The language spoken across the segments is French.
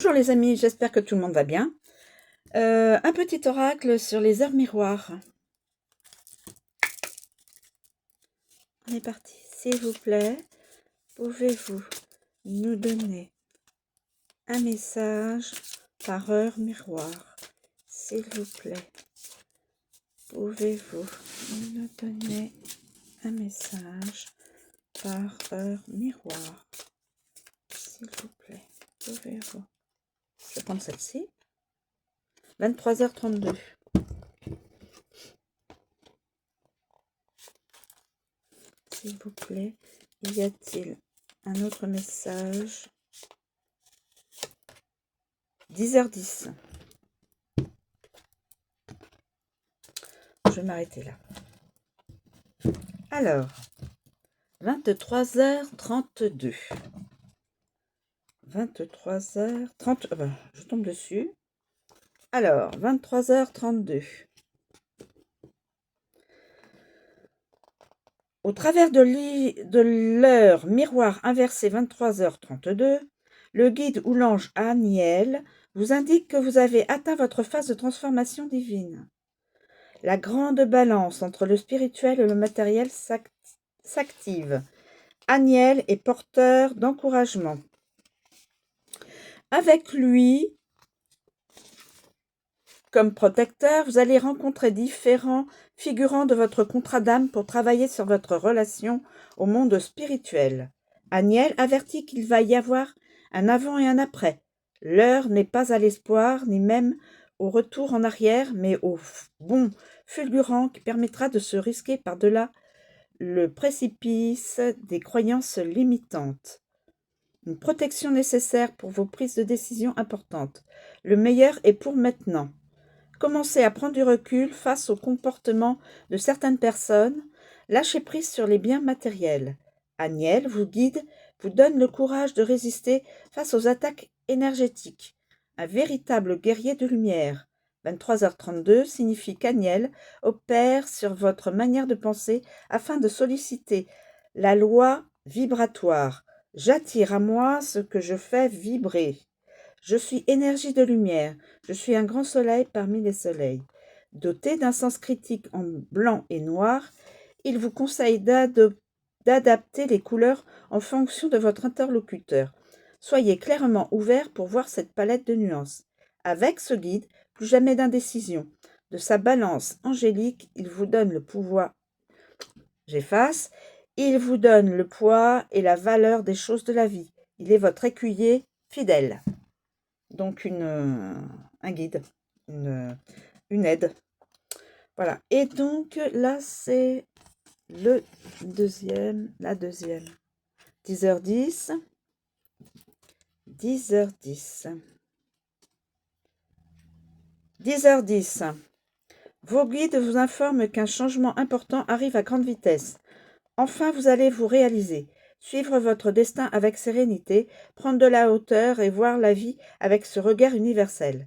Bonjour les amis, j'espère que tout le monde va bien. Un petit oracle sur les heures miroirs. On est parti. S'il vous plaît, pouvez-vous nous donner un message par heure miroir? S'il vous plaît, pouvez-vous nous donner un message par heure miroir? S'il vous plaît, pouvez-vous... Je vais prendre celle-ci. 23h32. S'il vous plaît, y a-t-il un autre message? 10h10. Je vais m'arrêter là. Alors, 23h32. 23h30. Je tombe dessus. Alors, 23h32. Au travers de l'heure miroir inversée 23h32, le guide ou l'ange Aniel vous indique que vous avez atteint votre phase de transformation divine. La grande balance entre le spirituel et le matériel s'active. Aniel est porteur d'encouragement. Avec lui, comme protecteur, vous allez rencontrer différents figurants de votre contrat d'âme pour travailler sur votre relation au monde spirituel. Aniel avertit qu'il va y avoir un avant et un après. L'heure n'est pas à l'espoir, ni même au retour en arrière, mais au bond fulgurant qui permettra de se risquer par-delà le précipice des croyances limitantes. Une protection nécessaire pour vos prises de décision importantes. Le meilleur est pour maintenant. Commencez à prendre du recul face au comportement de certaines personnes. Lâchez prise sur les biens matériels. Aniel vous guide, vous donne le courage de résister face aux attaques énergétiques. Un véritable guerrier de lumière. 23h32 signifie qu'Aniel opère sur votre manière de penser afin de solliciter la loi vibratoire. J'attire à moi ce que je fais vibrer. Je suis énergie de lumière, je suis un grand soleil parmi les soleils. Doté d'un sens critique en blanc et noir, il vous conseille d'adapter les couleurs en fonction de votre interlocuteur. Soyez clairement ouvert pour voir cette palette de nuances. Avec ce guide, plus jamais d'indécision. De sa balance angélique, il vous donne le pouvoir. J'efface. Il vous donne le poids et la valeur des choses de la vie. Il est votre écuyer fidèle. Donc un guide, une aide. Voilà. Et donc là, c'est la deuxième. 10h10. 10h10. 10h10. Vos guides vous informent qu'un changement important arrive à grande vitesse. Enfin, vous allez vous réaliser. Suivre votre destin avec sérénité, prendre de la hauteur et voir la vie avec ce regard universel.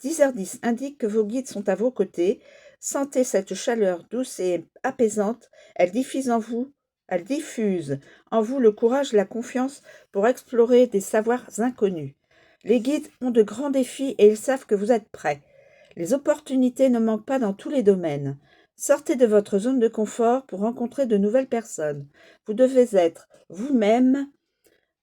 10h10 indique que vos guides sont à vos côtés. Sentez cette chaleur douce et apaisante. Elle diffuse en vous le courage et la confiance pour explorer des savoirs inconnus. Les guides ont de grands défis et ils savent que vous êtes prêts. Les opportunités ne manquent pas dans tous les domaines. Sortez de votre zone de confort pour rencontrer de nouvelles personnes. Vous devez être vous-même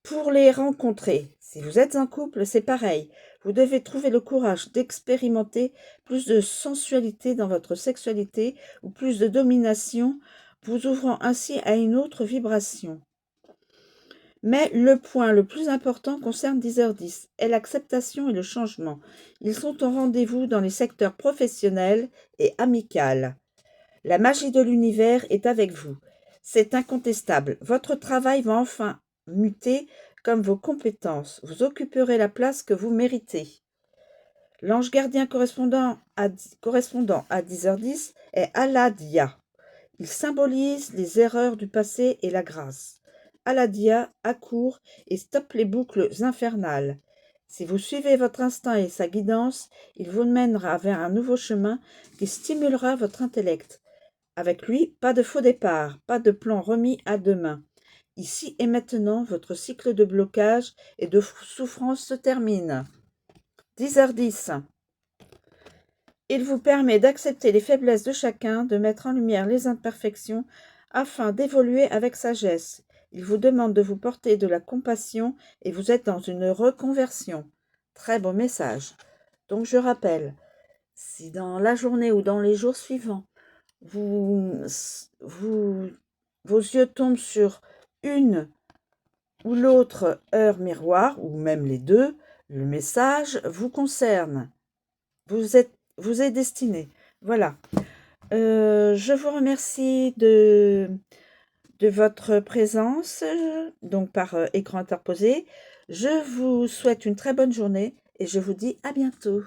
pour les rencontrer. Si vous êtes en couple, c'est pareil. Vous devez trouver le courage d'expérimenter plus de sensualité dans votre sexualité ou plus de domination, vous ouvrant ainsi à une autre vibration. Mais le point le plus important concerne 10h10, est l'acceptation et le changement. Ils sont au rendez-vous dans les secteurs professionnels et amicaux. La magie de l'univers est avec vous. C'est incontestable. Votre travail va enfin muter comme vos compétences. Vous occuperez la place que vous méritez. L'ange gardien correspondant à 10h10 est Aladia. Il symbolise les erreurs du passé et la grâce. Aladia accourt et stoppe les boucles infernales. Si vous suivez votre instinct et sa guidance, il vous mènera vers un nouveau chemin qui stimulera votre intellect. Avec lui, pas de faux départ, pas de plan remis à demain. Ici et maintenant, votre cycle de blocage et de souffrance se termine. 10h10. Il vous permet d'accepter les faiblesses de chacun, de mettre en lumière les imperfections afin d'évoluer avec sagesse. Il vous demande de vous porter de la compassion et vous êtes dans une reconversion. Très beau message. Donc je rappelle, si dans la journée ou dans les jours suivants, vos yeux tombent sur une ou l'autre heure miroir, ou même les deux, le message vous concerne. Vous est destiné. Voilà. Je vous remercie de votre présence, donc par écran interposé. Je vous souhaite une très bonne journée et je vous dis à bientôt.